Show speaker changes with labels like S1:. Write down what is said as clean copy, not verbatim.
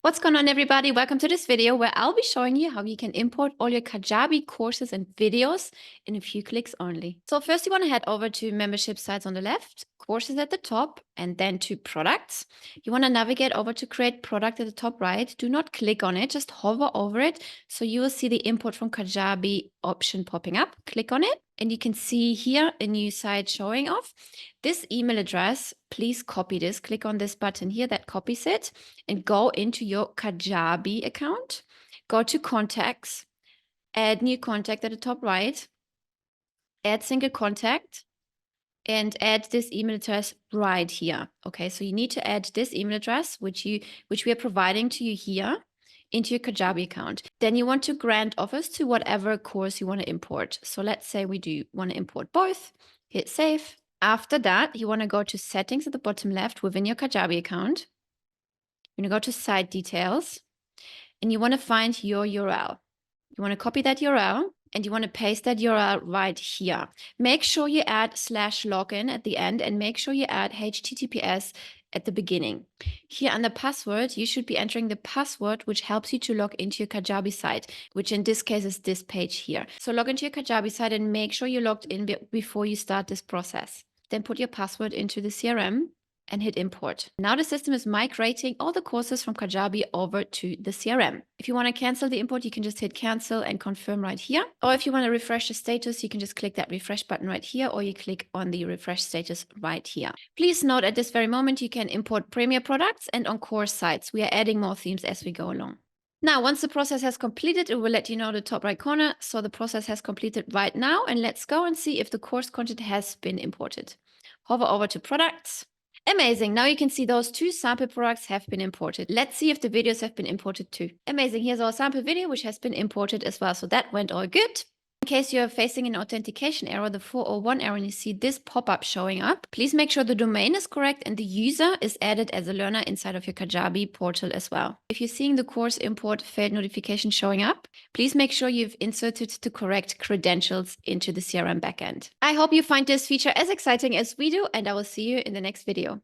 S1: What's going on, everybody? Welcome to this video where I'll be showing you how you can import all your Kajabi courses and videos in a few clicks only. So first you want to head over to membership sites on the left, courses at the top, and then to products. You want to navigate over to create product at the top right. Do not click on it, just hover over it. So you will see the import from Kajabi option popping up. Click on it and you can see here a new site showing off. This email address, please copy this. Click on this button here that copies it and go into your Kajabi account. Go to contacts, add new contact at the top right, add single contact, and add this email address right here. Okay, so you need to add this email address, which we are providing to you here, into your Kajabi account. Then you want to grant offers to whatever course you want to import. So let's say we do want to import both. Hit save. After that, you want to go to settings at the bottom left within your Kajabi account. You're going to go to site details and you want to find your URL. You want to copy that URL and you want to paste that URL right here. Make sure you add /login at the end and make sure you add HTTPS at the beginning. Here under password, you should be entering the password which helps you to log into your Kajabi site, which in this case is this page here. So log into your Kajabi site and make sure you're logged in before you start this process. Then put your password into the CRM and hit import. Now the system is migrating all the courses from Kajabi over to the CRM. If you want to cancel the import, you can just hit cancel and confirm right here. Or if you want to refresh the status, you can just click that refresh button right here, or you click on the refresh status right here. Please note at this very moment, you can import Premier products and on course sites. We are adding more themes as we go along. Now, once the process has completed, it will let you know in the top right corner. So the process has completed right now, and let's go and see if the course content has been imported. Hover over to products. Amazing. Now you can see those two sample products have been imported. Let's see if the videos have been imported too. Amazing. Here's our sample video, which has been imported as well. So that went all good. In case you're facing an authentication error, the 401 error, and you see this pop-up showing up, please make sure the domain is correct and the user is added as a learner inside of your Kajabi portal as well. If you're seeing the course import failed notification showing up, please make sure you've inserted the correct credentials into the CRM backend. I hope you find this feature as exciting as we do, and I will see you in the next video.